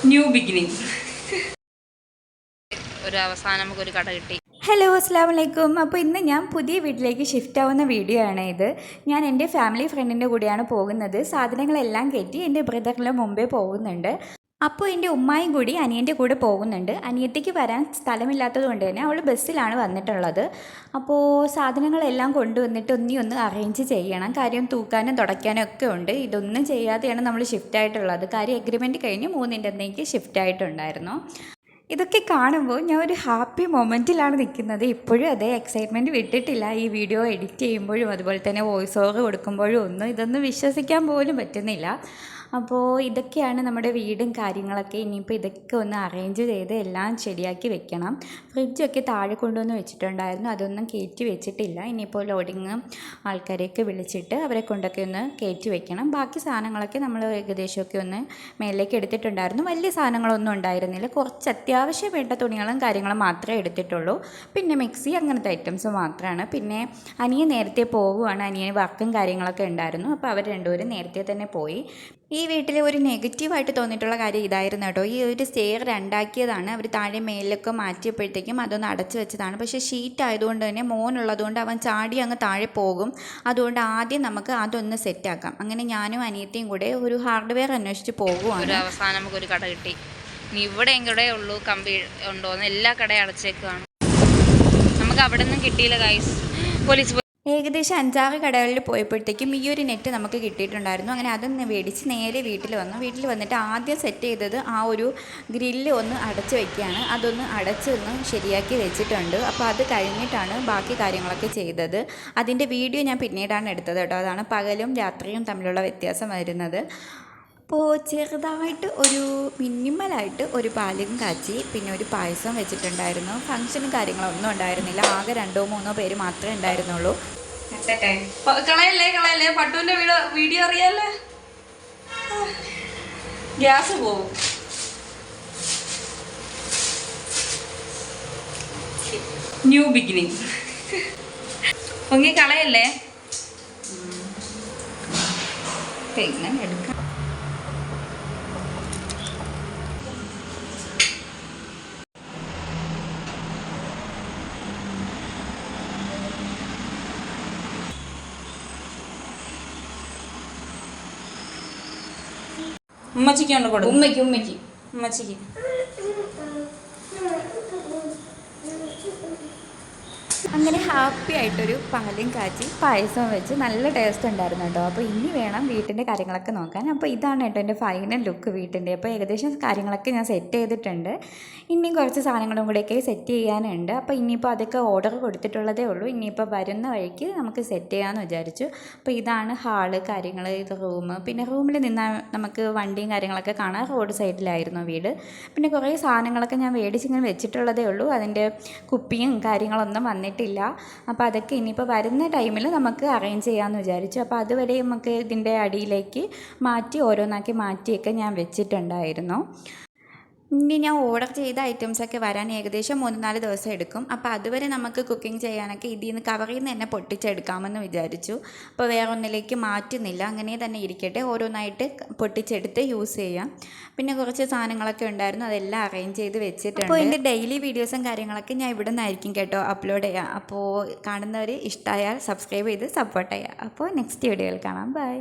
New beginning. ഒരു അവസാനം നമുക്കൊരു കട കിട്ടി. ഹലോ, അസ്സാം വലൈക്കും. അപ്പോൾ ഇന്ന് ഞാൻ പുതിയ വീട്ടിലേക്ക് ഷിഫ്റ്റ് ആവുന്ന വീഡിയോ ആണ് ഇത്. ഞാൻ എൻ്റെ ഫാമിലി ഫ്രണ്ടിൻ്റെ കൂടെയാണ് പോകുന്നത്. സാധനങ്ങളെല്ലാം കയറ്റി എൻ്റെ ബ്രദറിൻ്റെ മുമ്പേ പോകുന്നുണ്ട്. അപ്പോൾ എൻ്റെ ഉമ്മായും കൂടി അനിയൻ്റെ കൂടെ പോകുന്നുണ്ട്. അനിയത്തിക്ക് വരാൻ സ്ഥലമില്ലാത്തത് കൊണ്ട് തന്നെ അവൾ ബസ്സിലാണ് വന്നിട്ടുള്ളത്. അപ്പോൾ സാധനങ്ങളെല്ലാം കൊണ്ടുവന്നിട്ട് ഒന്ന് അറേഞ്ച് ചെയ്യണം. കാര്യം തൂക്കാനും തുടയ്ക്കാനും ഒക്കെ ഉണ്ട്. ഇതൊന്നും ചെയ്യാതെയാണ് നമ്മൾ ഷിഫ്റ്റ് ആയിട്ടുള്ളത്. കാര്യം എഗ്രിമെൻറ്റ് കഴിഞ്ഞ് 3-ൻ്റെ അന്നേക്ക് ഷിഫ്റ്റ് ആയിട്ടുണ്ടായിരുന്നു. ഇതൊക്കെ കാണുമ്പോൾ ഞാൻ ഒരു ഹാപ്പി മൊമെൻറ്റിലാണ് നിൽക്കുന്നത്. ഇപ്പോഴും അതേ എക്സൈറ്റ്മെൻറ്റ് വിട്ടിട്ടില്ല. ഈ വീഡിയോ എഡിറ്റ് ചെയ്യുമ്പോഴും അതുപോലെ തന്നെ വോയിസ് ഓവർ കൊടുക്കുമ്പോഴും ഇതൊന്നും വിശ്വസിക്കാൻ പോലും പറ്റുന്നില്ല. അപ്പോൾ ഇതൊക്കെയാണ് നമ്മുടെ വീടും കാര്യങ്ങളൊക്കെ. ഇനിയിപ്പോൾ ഇതൊക്കെ ഒന്ന് അറേഞ്ച് ചെയ്ത് എല്ലാം ശരിയാക്കി വെക്കണം. ഫ്രിഡ്ജൊക്കെ താഴെ കൊണ്ടുവന്ന് വെച്ചിട്ടുണ്ടായിരുന്നു, അതൊന്നും കയറ്റി വെച്ചിട്ടില്ല. ഇനിയിപ്പോൾ ലോഡിങ് ആൾക്കാരെയൊക്കെ വിളിച്ചിട്ട് അവരെ കൊണ്ടൊക്കെ ഒന്ന് കയറ്റി വെക്കണം. ബാക്കി സാധനങ്ങളൊക്കെ നമ്മൾ ഏകദേശമൊക്കെ ഒന്ന് മേലേക്ക് എടുത്തിട്ടുണ്ടായിരുന്നു. വലിയ സാധനങ്ങളൊന്നും ഉണ്ടായിരുന്നില്ല. കുറച്ച് അത്യാവശ്യം വേണ്ട തുണികളും കാര്യങ്ങളും മാത്രമേ എടുത്തിട്ടുള്ളൂ. പിന്നെ മിക്സി അങ്ങനത്തെ ഐറ്റംസ് മാത്രമാണ്. പിന്നെ അനിയൻ നേരത്തെ പോകുവാണ്. അനിയന് വർക്കും കാര്യങ്ങളൊക്കെ ഉണ്ടായിരുന്നു. അപ്പോൾ അവർ രണ്ടുപേരും നേരത്തെ തന്നെ പോയി. ഈ വീട്ടിൽ ഒരു നെഗറ്റീവായിട്ട് തോന്നിയിട്ടുള്ള കാര്യം ഇതായിരുന്നു കേട്ടോ. ഈ ഒരു സ്റ്റെയർ രണ്ടാക്കിയതാണ്. അവർ താഴെ മേലൊക്കെ മാറ്റിയപ്പോഴത്തേക്കും അതൊന്ന് അടച്ചു വെച്ചതാണ്. പക്ഷേ ഷീറ്റ് ആയതുകൊണ്ട് തന്നെ മോനുള്ളതുകൊണ്ട് അവൻ ചാടി അങ്ങ് താഴെ പോകും. അതുകൊണ്ട് ആദ്യം നമുക്ക് അതൊന്ന് സെറ്റാക്കാം. അങ്ങനെ ഞാനും അനിയത്തിയും കൂടെ ഒരു ഹാർഡ്വെയർ അന്വേഷിച്ച് പോകുവാണ്. ഒരു അവസാനം നമുക്കൊരു കട കിട്ടി. ഇനി ഇവിടെ എവിടെ ഉള്ളൂ കമ്പി ഉണ്ടോയെന്ന് എല്ലാ കടയും അടച്ചേക്കാണ്. നമുക്ക് അവിടെ നിന്നും കിട്ടിയില്ല ഗൈസ്. പോലീസ് ഏകദേശം 5-6 കടകളിൽ പോയപ്പോഴത്തേക്കും ഈ ഒരു നെറ്റ് നമുക്ക് കിട്ടിയിട്ടുണ്ടായിരുന്നു. അങ്ങനെ അതൊന്ന് മേടിച്ച് നേരെ വീട്ടിൽ വന്നിട്ട് ആദ്യം സെറ്റ് ചെയ്തത് ആ ഒരു ഗ്രില്ല് ഒന്ന് അടച്ച് വയ്ക്കുകയാണ്. അതൊന്ന് അടച്ചൊന്ന് ശരിയാക്കി വെച്ചിട്ടുണ്ട്. അപ്പോൾ അത് കഴിഞ്ഞിട്ടാണ് ബാക്കി കാര്യങ്ങളൊക്കെ ചെയ്തത്. അതിൻ്റെ വീഡിയോ ഞാൻ പിന്നീടാണ് എടുത്തത് കേട്ടോ. അതാണ് പകലും രാത്രിയും തമ്മിലുള്ള വ്യത്യാസം വരുന്നത്. അപ്പോൾ ചെറുതായിട്ട് ഒരു മിനിമലായിട്ട് ഒരു പാലും കാച്ചി പിന്നെ ഒരു പായസം വെച്ചിട്ടുണ്ടായിരുന്നു. ഫംഗ്ഷനും കാര്യങ്ങളൊന്നും ഉണ്ടായിരുന്നില്ല. ആകെ 2-3 പേര് മാത്രമേ ഉണ്ടായിരുന്നുള്ളൂ. കളയല്ലേ പട്ടുവിന്റെ വീഡിയോ അറിയാല്ലേ, ഗ്യാസ് പോവും. New beginning. പൊങ്ങി കളയല്ലേ. പിന്നെ എടുക്കാം. ഉമ്മച്ചിക്കാണ് കൊടുക്കും. ഉമ്മച്ചിക്ക് അങ്ങനെ ഹാപ്പി ആയിട്ടൊരു പാലും കാച്ചി പായസം വെച്ച് നല്ല ടേസ്റ്റ് ഉണ്ടായിരുന്നു കേട്ടോ. അപ്പോൾ ഇനി വേണം വീട്ടിൻ്റെ കാര്യങ്ങളൊക്കെ നോക്കാൻ. അപ്പോൾ ഇതാണ് കേട്ടോ എൻ്റെ ഫൈനൽ ലുക്ക് വീട്ടിൻ്റെ. അപ്പോൾ ഏകദേശം കാര്യങ്ങളൊക്കെ ഞാൻ സെറ്റ് ചെയ്തിട്ടുണ്ട്. ഇനിയും കുറച്ച് സാധനങ്ങളും കൂടെയൊക്കെ സെറ്റ് ചെയ്യാനുണ്ട്. അപ്പോൾ ഇനിയിപ്പോൾ അതൊക്കെ ഓർഡർ കൊടുത്തിട്ടുള്ളതേ ഉള്ളൂ. ഇനിയിപ്പോൾ വരുന്ന വഴിക്ക് നമുക്ക് സെറ്റ് ചെയ്യാമെന്ന് വിചാരിച്ചു. അപ്പോൾ ഇതാണ് ഹാള് കാര്യങ്ങൾ, ഇത് റൂം. പിന്നെ റൂമിൽ നിന്നാൽ നമുക്ക് വണ്ടിയും കാര്യങ്ങളൊക്കെ കാണാൻ. റോഡ് സൈഡിലായിരുന്നു വീട്. പിന്നെ കുറേ സാധനങ്ങളൊക്കെ ഞാൻ മേടിച്ചിങ്ങനെ വെച്ചിട്ടുള്ളതേ ഉള്ളൂ. അതിൻ്റെ കുപ്പിയും കാര്യങ്ങളൊന്നും വന്നിട്ടില്ല. അപ്പോൾ അതൊക്കെ ഇനിയിപ്പോൾ വരുന്ന ടൈമിൽ നമുക്ക് അറേഞ്ച് ചെയ്യാമെന്ന് വിചാരിച്ചു. അപ്പോൾ അതുവരെ നമുക്ക് ഇതിൻ്റെ അടിയിലേക്ക് ഓരോന്നാക്കി മാറ്റിയൊക്കെ ഞാൻ വെച്ചിട്ടുണ്ടായിരുന്നു. ഇനി ഞാൻ ഓർഡർ ചെയ്ത ഐറ്റംസൊക്കെ വരാൻ ഏകദേശം 3-4 ദിവസം എടുക്കും. അപ്പോൾ അതുവരെ നമുക്ക് കുക്കിംഗ് ചെയ്യാനൊക്കെ ഇതിൽ നിന്ന് കവറിൽ നിന്ന് തന്നെ പൊട്ടിച്ചെടുക്കാമെന്ന് വിചാരിച്ചു. അപ്പോൾ വേറെ ഒന്നിലേക്ക് മാറ്റുന്നില്ല, അങ്ങനെ തന്നെ ഇരിക്കട്ടെ. ഓരോന്നായിട്ട് പൊട്ടിച്ചെടുത്ത് യൂസ് ചെയ്യാം. പിന്നെ കുറച്ച് സാധനങ്ങളൊക്കെ ഉണ്ടായിരുന്നു, അതെല്ലാം അറേഞ്ച് ചെയ്ത് വെച്ചിട്ടുണ്ട്. അപ്പോൾ എൻ്റെ ഡെയിലി വീഡിയോസും കാര്യങ്ങളൊക്കെ ഞാൻ ഇവിടെ നിന്നായിരിക്കും കേട്ടോ അപ്ലോഡ് ചെയ്യാം. അപ്പോൾ കാണുന്നവർ ഇഷ്ടമായാൽ സബ്സ്ക്രൈബ് ചെയ്ത് സപ്പോർട്ട് ചെയ്യാം. അപ്പോൾ നെക്സ്റ്റ് വീഡിയോയിൽ കാണാം. ബൈ.